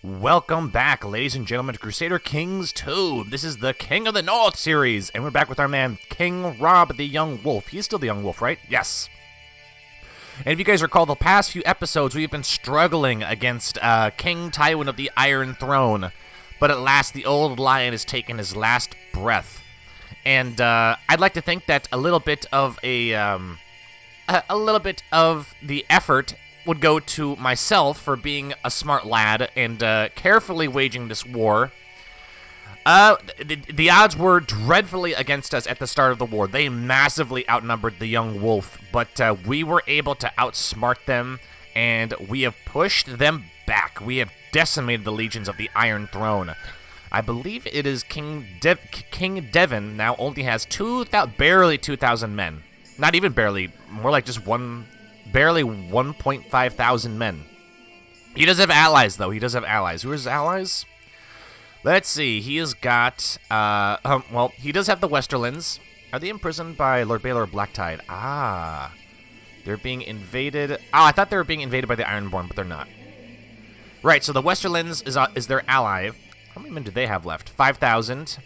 Welcome back, ladies and gentlemen, to Crusader Kings 2. This is the King of the North series, and we're back with our man, King Robb the Young Wolf. He's still the Young Wolf, right? Yes. And if you guys recall, the past few episodes, we've been struggling against King Tywin of the Iron Throne. But at last, the old lion has taken his last breath. And I'd like to think that a little bit of the effort would go to myself for being a smart lad and carefully waging this war. The odds were dreadfully against us at the start of the war. They massively outnumbered the Young Wolf, but we were able to outsmart them, and we have pushed them back. We have decimated the legions of the Iron Throne. I believe it is King Devon now only has barely 2,000 men. Not even barely, more like just barely 1.5 thousand men. He does have allies, though. He does have allies. Who are his allies? Let's see. He has got, well, he does have the Westerlands. Are they imprisoned by Lord Baelor Blacktide? Ah. They're being invaded. Oh, I thought they were being invaded by the Ironborn, but they're not. Right, so the Westerlands is their ally. How many men do they have left? 5,000.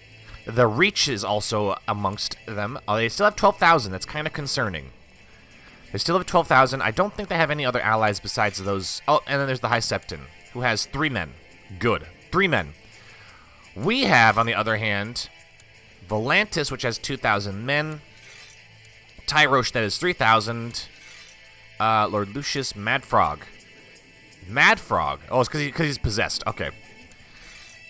The Reach is also amongst them. Oh, they still have 12,000. That's kind of concerning. They still have 12,000. I don't think they have any other allies besides those. Oh, and then there's the High Septon, who has 3 men. Good. 3 men. We have, on the other hand, Volantis, which has 2,000 men. Tyrosh, that is 3,000. Lord Lucius Madfrog. Madfrog. Oh, it's because he's possessed. Okay.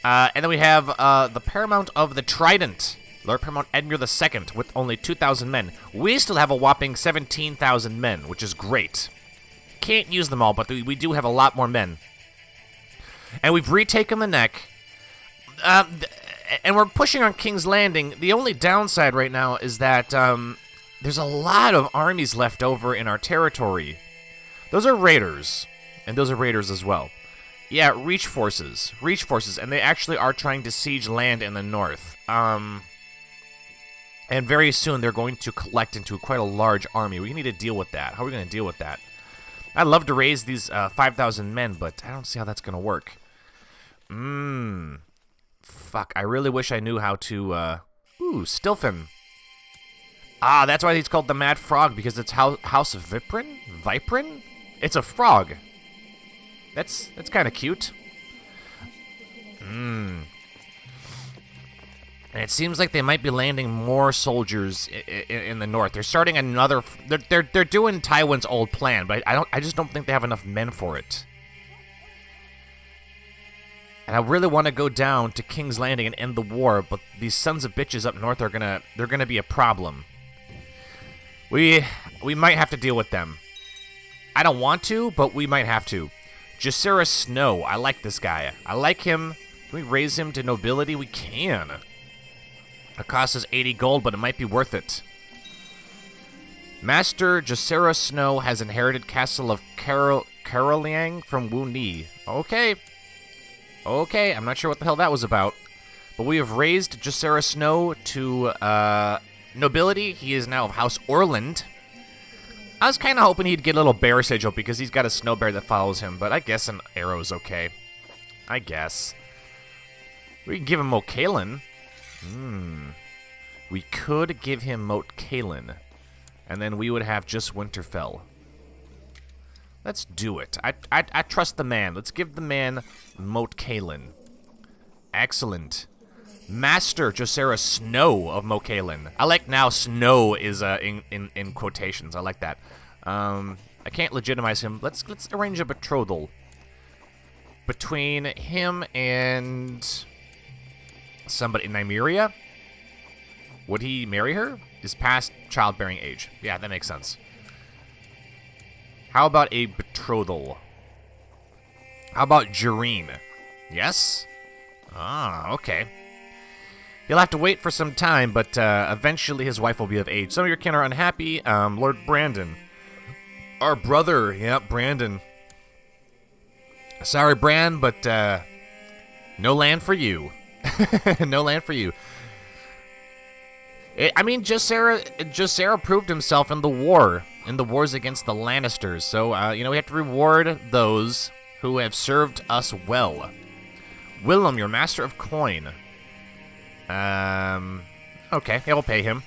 And then we have the Paramount of the Trident. Lord Paramount Eddard II with only 2,000 men. We still have a whopping 17,000 men, which is great. Can't use them all, but we do have a lot more men. And we've retaken the neck. And we're pushing on King's Landing. The only downside right now is that there's a lot of armies left over in our territory. Those are raiders, and those are raiders as well. Yeah, Reach forces, and they actually are trying to siege land in the north. And very soon they're going to collect into quite a large army. We need to deal with that. How are we going to deal with that? I'd love to raise these 5,000 men, but I don't see how that's going to work. Fuck, I really wish I knew how to... Ooh, Stilfin. Ah, that's why he's called the Mad Frog, because it's House of Viprin? Viprin? It's a frog. That's kind of cute. And it seems like they might be landing more soldiers in the north. They're starting another. They're doing Tywin's old plan, but I just don't think they have enough men for it. And I really want to go down to King's Landing and end the war, but these sons of bitches up north are gonna be a problem. We might have to deal with them. I don't want to, but we might have to. Jacaerys Snow. I like this guy. I like him. Can we raise him to nobility? We can. It costs us 80 gold, but it might be worth it. Master Jacaerys Snow has inherited Castle of Caroliang from Wu Ni. Okay. Okay, I'm not sure what the hell that was about. But we have raised Jacaerys Snow to nobility. He is now of House Orland. I was kind of hoping he'd get a little bear sigil because he's got a snow bear that follows him, but I guess an arrow is okay. I guess. We can give him Moat Cailin. We could give him Moat Cailin, and then we would have just Winterfell. Let's do it. I trust the man. Let's give the man Moat Cailin. Excellent. Master Jacaerys Snow of Moat Cailin. I like now Snow is in quotations. I like that. I can't legitimize him. Let's arrange a betrothal between him and somebody in Nymeria. Would he marry her? Is past childbearing age. Yeah, that makes sense. How about a betrothal? How about Jareen? Yes? Ah, okay. He'll have to wait for some time, but eventually his wife will be of age. Some of your kin are unhappy. Lord Brandon. Our brother. Yep, Brandon. Sorry, Bran, but no land for you. No land for you. I mean, Jacaerys proved himself in the wars against the Lannisters. So, you know, we have to reward those who have served us well. Willem, your master of coin. Okay, yeah, we'll pay him.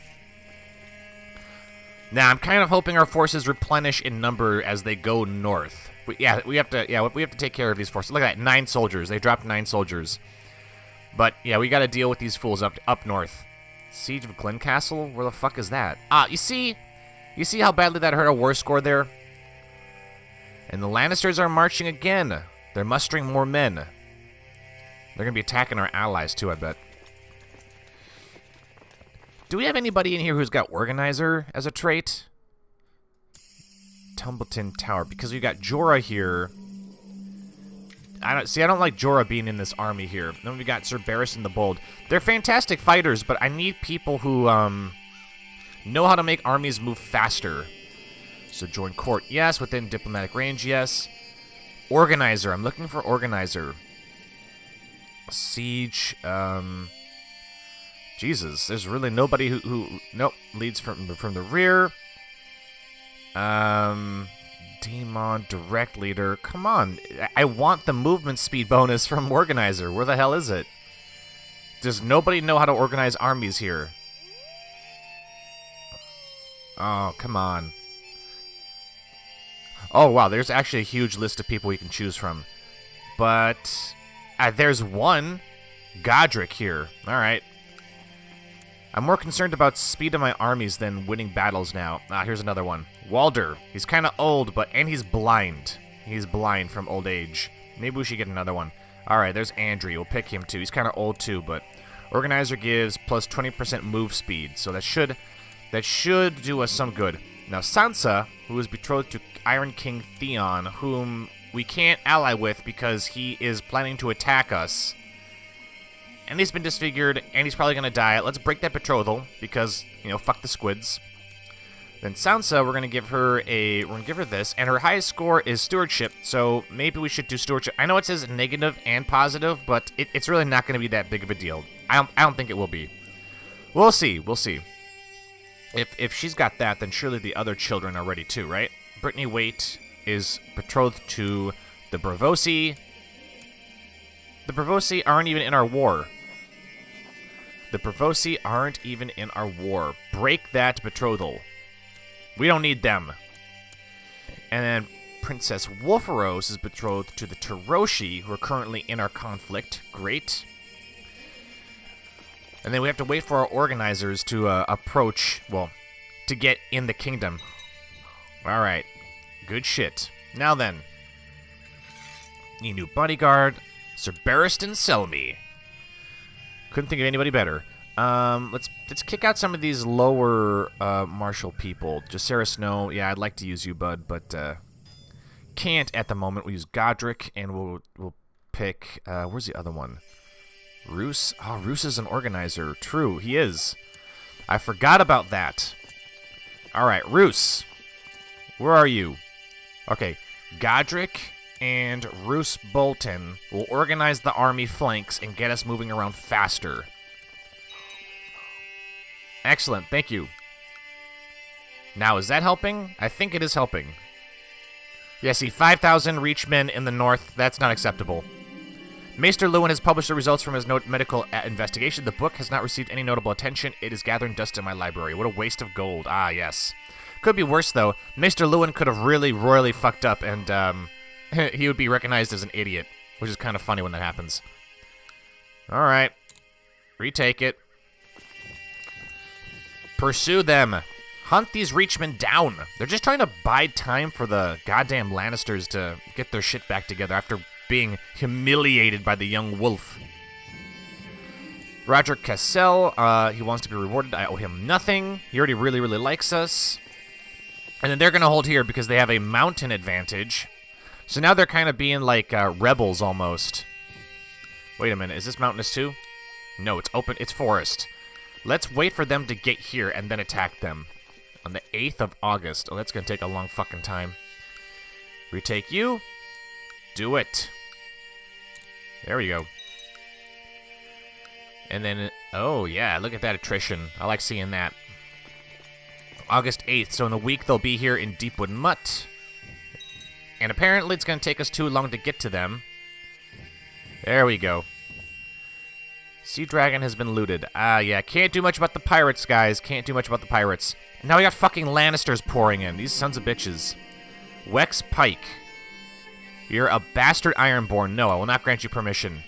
Now, I'm kind of hoping our forces replenish in number as they go north. We have to take care of these forces. Look at that, 9 soldiers. They dropped 9 soldiers. But yeah, we got to deal with these fools up north. Siege of Glencastle? Where the fuck is that? Ah, you see how badly that hurt our war score there? And the Lannisters are marching again. They're mustering more men. They're gonna be attacking our allies too, I bet. Do we have anybody in here who's got Organizer as a trait? Tumbleton Tower, because we got Jorah here. I don't like Jorah being in this army here. Then we got Sir Barristan the Bold. They're fantastic fighters, but I need people who know how to make armies move faster. So join court, yes. Within diplomatic range, yes. Organizer, I'm looking for Organizer. Siege, Jesus, there's really nobody who nope, leads from the rear. Demon, direct leader. Come on. I want the movement speed bonus from Organizer. Where the hell is it? Does nobody know how to organize armies here? Oh, come on. Oh, wow, there's actually a huge list of people we can choose from. But there's one. Godric here. All right. I'm more concerned about speed of my armies than winning battles now. Ah, here's another one. Walder. He's kind of old, and he's blind. He's blind from old age. Maybe we should get another one. All right, there's Andrew. We'll pick him too. He's kind of old too, but Organizer gives plus 20% move speed, so that should do us some good. Now Sansa, who is betrothed to Iron King Theon, whom we can't ally with because he is planning to attack us. And he's been disfigured, and he's probably going to die. Let's break that betrothal, because, you know, fuck the squids. Then Sansa, we're going to give her this, and her highest score is stewardship, so maybe we should do stewardship. I know it says negative and positive, but it's really not going to be that big of a deal. I don't think it will be. We'll see. If she's got that, then surely the other children are ready too, right? Brittany Waite is betrothed to the Braavosi. The Braavosi aren't even in our war. Break that betrothal. We don't need them. And then Princess Wolferose is betrothed to the Taroshi, who are currently in our conflict. Great. And then we have to wait for our organizers to approach, well, to get in the kingdom. Alright. Good shit. Now then. Need a new bodyguard. Sir Barristan Selmy. Couldn't think of anybody better. Let's kick out some of these lower martial people. Jacaerys Snow, yeah, I'd like to use you, bud, but can't at the moment. We'll use Godric, and we'll pick where's the other one? Roose? Oh, Roose is an organizer. True, he is. I forgot about that. Alright, Roose. Where are you? Okay, Godric and Roose Bolton will organize the army flanks and get us moving around faster. Excellent, thank you. Now, is that helping? I think it is helping. Yeah, see, 5,000 reachmen in the north. That's not acceptable. Maester Lewin has published the results from his medical investigation. The book has not received any notable attention. It is gathering dust in my library. What a waste of gold. Ah, yes. Could be worse, though. Maester Lewin could have really royally fucked up, and he would be recognized as an idiot, which is kind of funny when that happens. All right. Retake it. Pursue them. Hunt these reachmen down. They're just trying to bide time for the goddamn Lannisters to get their shit back together after being humiliated by the young wolf. Roger Cassell, he wants to be rewarded. I owe him nothing. He already really, really likes us. And then they're going to hold here because they have a mountain advantage. So now they're kind of being like rebels almost. Wait a minute, is this mountainous too? No, it's open, it's forest. Let's wait for them to get here and then attack them. On the 8th of August. Oh, that's going to take a long fucking time. Retake you. Do it. There we go. And then, oh yeah, look at that attrition. I like seeing that. August 8th, so in a week they'll be here in Deepwood Mutt. And apparently it's going to take us too long to get to them. There we go. Sea Dragon has been looted. Yeah, can't do much about the pirates, guys. Can't do much about the pirates. Now we got fucking Lannisters pouring in. These sons of bitches. Wex Pike. You're a bastard Ironborn. No, I will not grant you permission.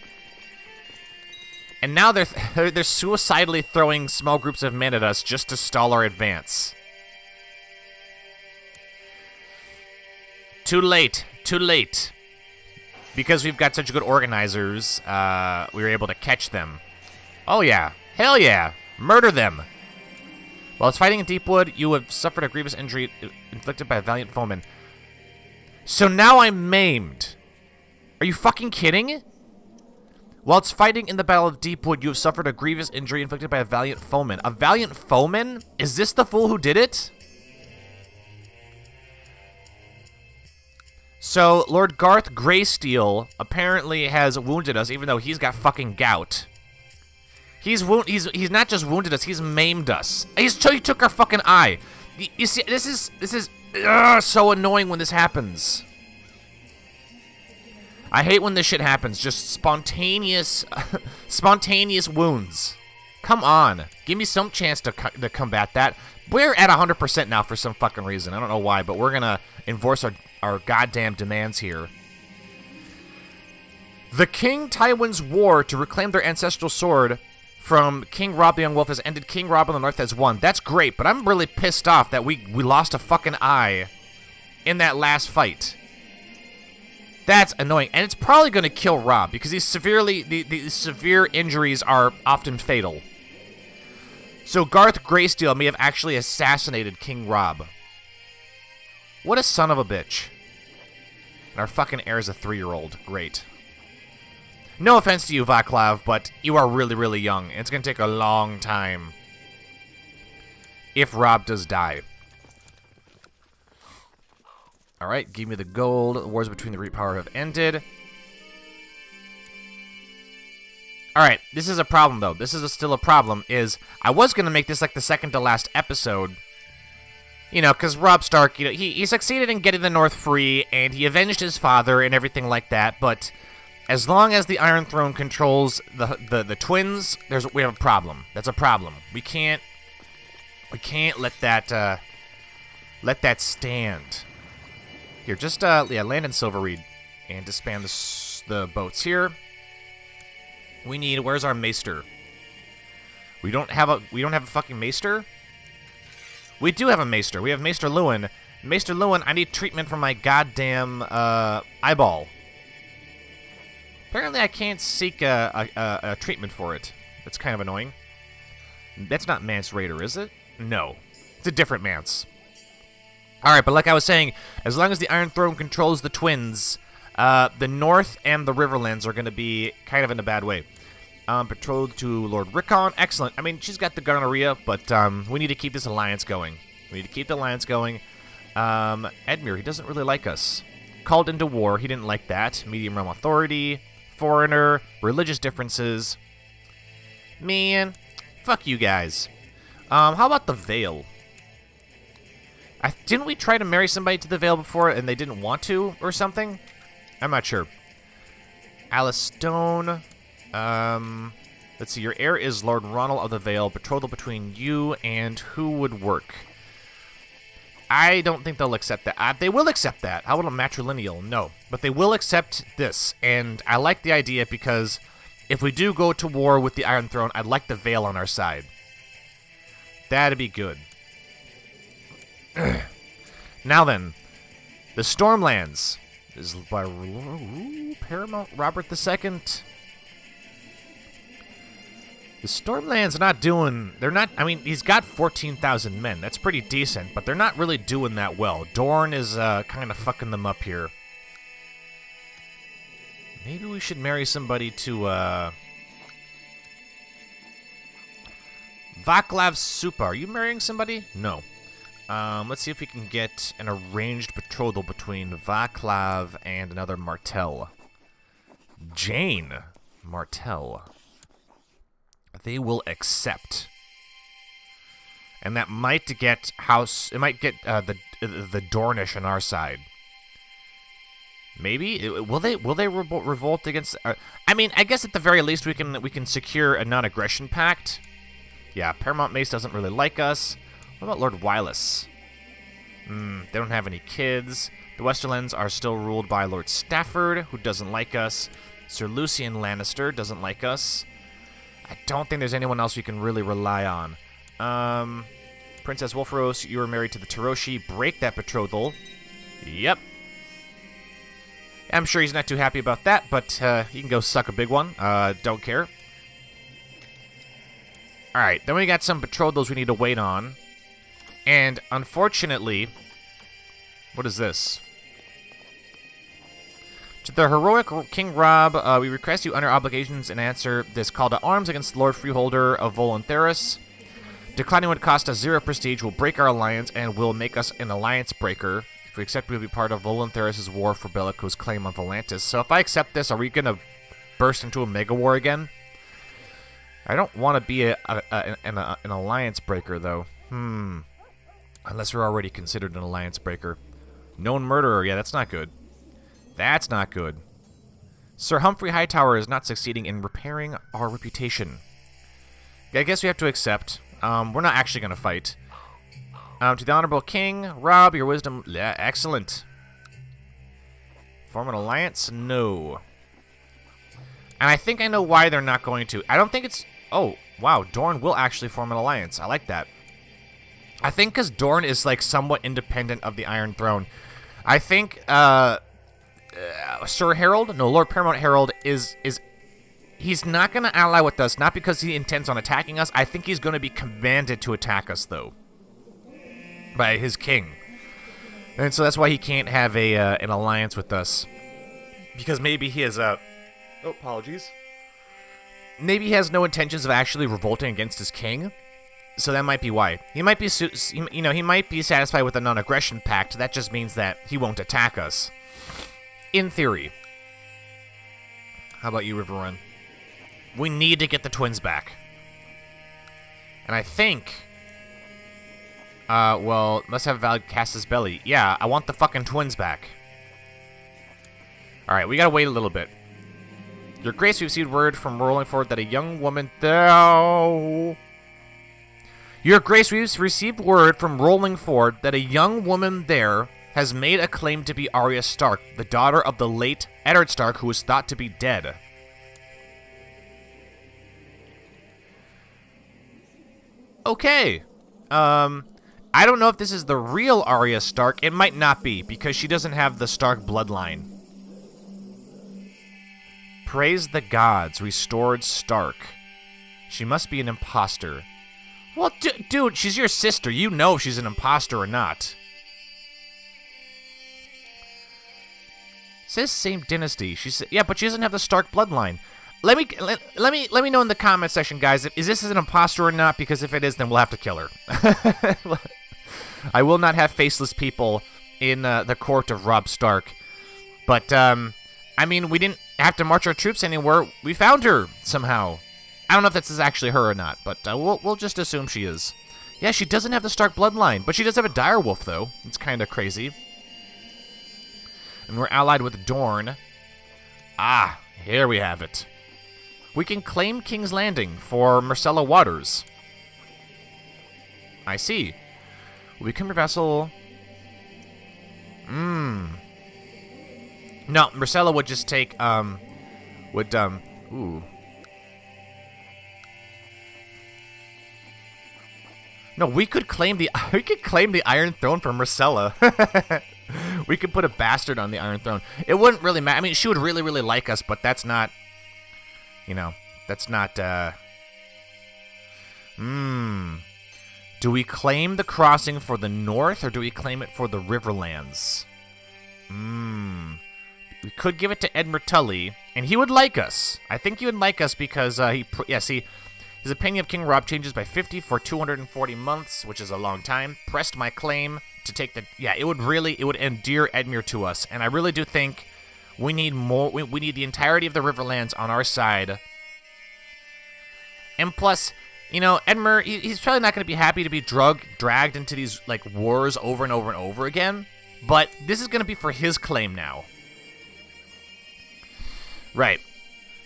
And now they're suicidally throwing small groups of men at us just to stall our advance. Too late. Too late. Because we've got such good organizers, we were able to catch them. Oh yeah. Hell yeah. Murder them. While it's fighting in Deepwood, you have suffered a grievous injury inflicted by a valiant foeman. So now I'm maimed. Are you fucking kidding? While it's fighting in the Battle of Deepwood, you have suffered a grievous injury inflicted by a valiant foeman. A valiant foeman? Is this the fool who did it? So, Lord Garth Greysteel apparently has wounded us, even though he's got fucking gout. He's not just wounded us, he's maimed us. He took our fucking eye. You see, this is so annoying when this happens. I hate when this shit happens. Just spontaneous, spontaneous wounds. Come on, give me some chance to combat that. We're at 100% now for some fucking reason. I don't know why, but we're gonna enforce our goddamn demands here. The King Tywin's war to reclaim their ancestral sword from King Robb the Young Wolf has ended. King Robb on the North has won. That's great, but I'm really pissed off that we lost a fucking eye in that last fight. That's annoying, and it's probably going to kill Robb because these the severe injuries are often fatal. So Garth Greysteel may have actually assassinated King Robb. What a son of a bitch. And our fucking heir is a 3-year-old. Great. No offense to you, Vaclav, but you are really, really young. It's going to take a long time if Robb does die. Alright, give me the gold. The wars between the Repower have ended. Alright, this is a problem, though. This is still a problem, is I was going to make this like the second to last episode. You know, because Robb Stark, you know, he succeeded in getting the North free, and he avenged his father and everything like that, but as long as the Iron Throne controls the twins, we have a problem. That's a problem. We can't let that stand. Here, just yeah, land in Silverreed and disband the boats here. We need, where's our maester? We don't have a fucking maester? We do have a maester. We have Maester Lewin. Maester Lewin, I need treatment for my goddamn eyeball. Apparently I can't seek a treatment for it. That's kind of annoying. That's not Mance Raider, is it? No. It's a different Mance. Alright, but like I was saying, as long as the Iron Throne controls the twins, the North and the Riverlands are going to be kind of in a bad way. Betrothed to Lord Rickon. Excellent. I mean, she's got the gonorrhea, but we need to keep this alliance going. We need to keep the alliance going. Edmure, he doesn't really like us. Called into war. He didn't like that. Medium realm authority. Foreigner. Religious differences. Man, fuck you guys. How about the Vale? Didn't we try to marry somebody to the Vale before and they didn't want to or something? I'm not sure. Alice Stone. Let's see. Your heir is Lord Ronald of the Vale. Betrothal between you and who would work? I don't think they'll accept that. They will accept that. How about a matrilineal? No. But they will accept this. And I like the idea because if we do go to war with the Iron Throne, I'd like the Vale on our side. That'd be good. Now then, the Stormlands is by Paramount Robert II. The Stormlands are not doing, I mean, he's got 14,000 men. That's pretty decent, but they're not really doing that well. Dorne is kind of fucking them up here. Maybe we should marry somebody to, Vaclav Supa. Are you marrying somebody? No. Let's see if we can get an arranged betrothal between Vaclav and another Martell. Jane Martell. They will accept. And that might get House... It might get the Dornish on our side. Maybe will they revolt against? I mean, I guess at the very least we can secure a non-aggression pact. Yeah, Paramount Mace doesn't really like us. What about Lord Wylus? They don't have any kids. The Westerlands are still ruled by Lord Stafford, who doesn't like us. Sir Lucian Lannister doesn't like us. I don't think there's anyone else we can really rely on. Princess Wolfrose, you were married to the Taroshi. Break that betrothal. Yep. I'm sure he's not too happy about that, but he can go suck a big one. Don't care. Alright, then we got some betrothals we need to wait on. And, unfortunately... What is this? To the heroic King Robb, we request you under obligations and answer this call to arms against Lord Freeholder of Voluntheris. Declining would cost us 0 prestige, will break our alliance, and will make us an alliance breaker. If we accept, we will be part of Voluntheris' war for Bellicose claim on Volantis. So if I accept this, are we going to burst into a mega war again? I don't want to be an alliance breaker, though. Unless we're already considered an alliance breaker. Known murderer, yeah, that's not good. That's not good. Sir Humphrey Hightower is not succeeding in repairing our reputation. I guess we have to accept. We're not actually going to fight. To the Honorable King, Robb, your wisdom... Yeah, excellent. Form an alliance? No. And I think I know why they're not going to. I don't think it's... Oh, wow, Dorne will actually form an alliance. I like that. I think because Dorne is, like, somewhat independent of the Iron Throne. I think, Sir Harold, no, Lord Paramount Harold is he's not going to ally with us, not because he intends on attacking us. I think he's going to be commanded to attack us, though, by his king. And so that's why he can't have an alliance with us. Because maybe he has oh, apologies. Maybe he has no intentions of actually revolting against his king. So that might be why. He might be, you know, he might be satisfied with a non-aggression pact. That just means that he won't attack us. In theory. How about you, Riverrun? We need to get the twins back. And I think... well, must have a valid Casus Belli. Yeah, I want the fucking twins back. Alright, we gotta wait a little bit. Your Grace, we've received word from Rolling Forward that a young woman... Your Grace, we've received word from Rolling Forward that a young woman there has made a claim to be Arya Stark, the daughter of the late Eddard Stark, who was thought to be dead. Okay. I don't know if this is the real Arya Stark. It might not be, because she doesn't have the Stark bloodline. Praise the gods, restored Stark. She must be an imposter. Well, dude, she's your sister. You know if she's an imposter or not. Says same dynasty. She said, yeah, but she doesn't have the Stark bloodline. Let me know in the comment section, guys. Is this an imposter or not? Because if it is, then we'll have to kill her. I will not have faceless people in the court of Robb Stark. But I mean, we didn't have to march our troops anywhere. We found her somehow. I don't know if this is actually her or not, but we'll just assume she is. Yeah, she doesn't have the Stark bloodline, but she does have a direwolf, though. It's kind of crazy. And we're allied with Dorne. Ah, here we have it. We can claim King's Landing for Myrcella Waters. I see. We become your vassal. No, Myrcella would just take, ooh. No, we could claim the Iron Throne for Myrcella. We could put a bastard on the Iron Throne. It wouldn't really matter. I mean, she would really, really like us, but that's not, you know, that's not, Do we claim the crossing for the north, or do we claim it for the Riverlands? We could give it to Edmure Tully, and he would like us. I think he would like us because, see, his opinion of King Robb changes by 50 for 240 months, which is a long time. Pressed my claim to take the... Yeah, it would endear Edmure to us. And I really do think we need more... We need the entirety of the Riverlands on our side. And plus, you know, Edmure, he's probably not going to be happy to be dragged into these, like, wars over and over and over again. But this is going to be for his claim now. Right.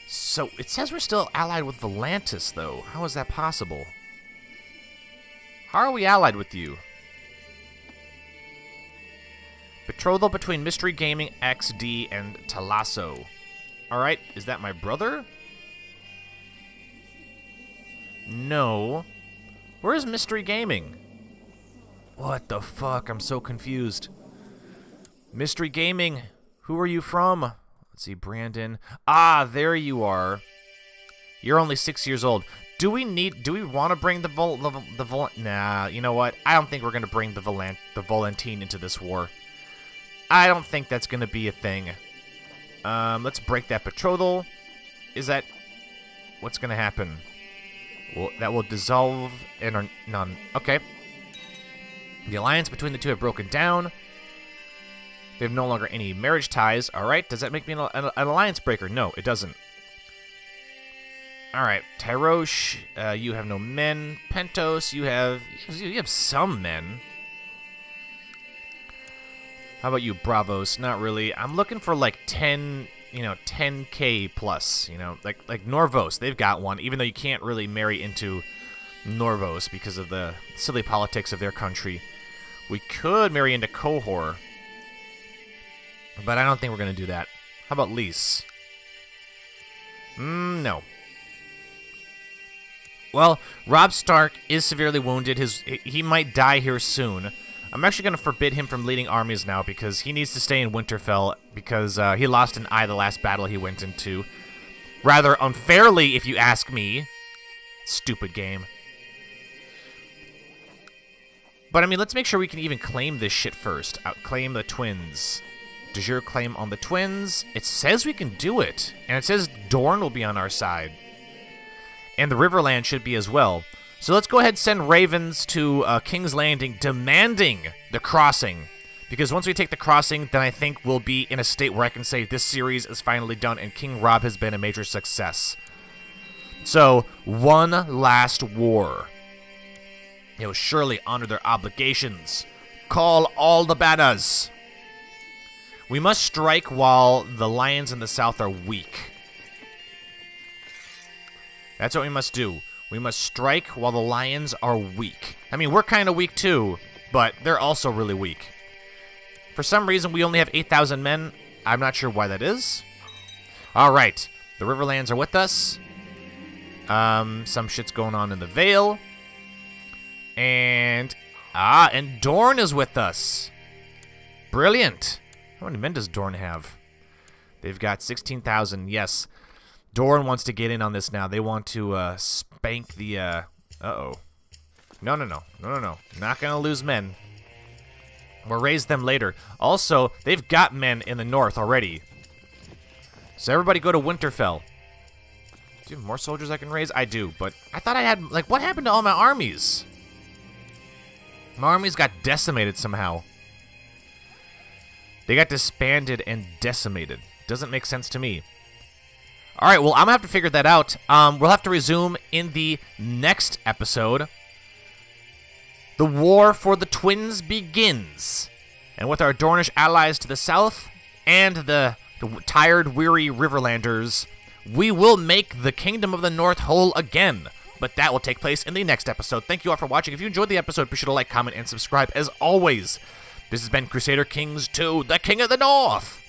So, it says we're still allied with Volantis, though. How is that possible? How are we allied with you? Betrothal between Mystery Gaming, XD, and Talasso. Alright, is that my brother? No. Where is Mystery Gaming? What the fuck? I'm so confused. Mystery Gaming, who are you from? Let's see, Brandon. Ah, there you are. You're only 6 years old. Do we want to bring the Nah, you know what? I don't think we're going to bring the Volantine into this war. I don't think that's going to be a thing. Let's break that betrothal. Is that... What's going to happen? Well, that will dissolve in our... None. Okay. The alliance between the two have broken down. They have no longer any marriage ties. Alright, does that make me an alliance breaker? No, it doesn't. Alright, Tyrosh, you have no men. Pentos, you have some men. How about you, Bravos? Not really. I'm looking for like 10K plus, like Norvos. They've got one, even though you can't really marry into Norvos because of the silly politics of their country. We could marry into Qohor, but I don't think we're going to do that. How about Lys? No. Well, Robb Stark is severely wounded. He might die here soon. I'm actually going to forbid him from leading armies now because he needs to stay in Winterfell because he lost an eye the last battle he went into. Rather unfairly, if you ask me. Stupid game. But, I mean, let's make sure we can even claim this shit first. Claim the twins. De jure claim on the twins. It says we can do it. And it says Dorne will be on our side. And the Riverland should be as well. So let's go ahead and send ravens to King's Landing demanding the crossing. Because once we take the crossing, then I think we'll be in a state where I can say this series is finally done and King Robb has been a major success. So, one last war. They will surely honor their obligations. Call all the banners. We must strike while the lions in the south are weak. That's what we must do. We must strike while the lions are weak. I mean, we're kind of weak too, but they're also really weak. For some reason, we only have 8,000 men. I'm not sure why that is. All right. The Riverlands are with us. Some shit's going on in the Vale. And Dorne is with us. Brilliant. How many men does Dorne have? They've got 16,000. Yes. Dorne wants to get in on this now. They want to spank the... Uh-oh. No. Not going to lose men. We'll raise them later. Also, they've got men in the north already. So everybody go to Winterfell. Do you have more soldiers I can raise? I do, but I thought I had... Like, what happened to all my armies? My armies got decimated somehow. They got disbanded and decimated. Doesn't make sense to me. Alright, well, I'm gonna have to figure that out. We'll have to resume in the next episode. The war for the twins begins. And with our Dornish allies to the south and the tired, weary Riverlanders, we will make the Kingdom of the North whole again. But that will take place in the next episode. Thank you all for watching. If you enjoyed the episode, be sure to like, comment, and subscribe. As always, this has been Crusader Kings 2, the King of the North.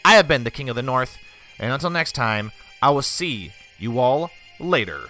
I have been the King of the North, and until next time, I will see you all later.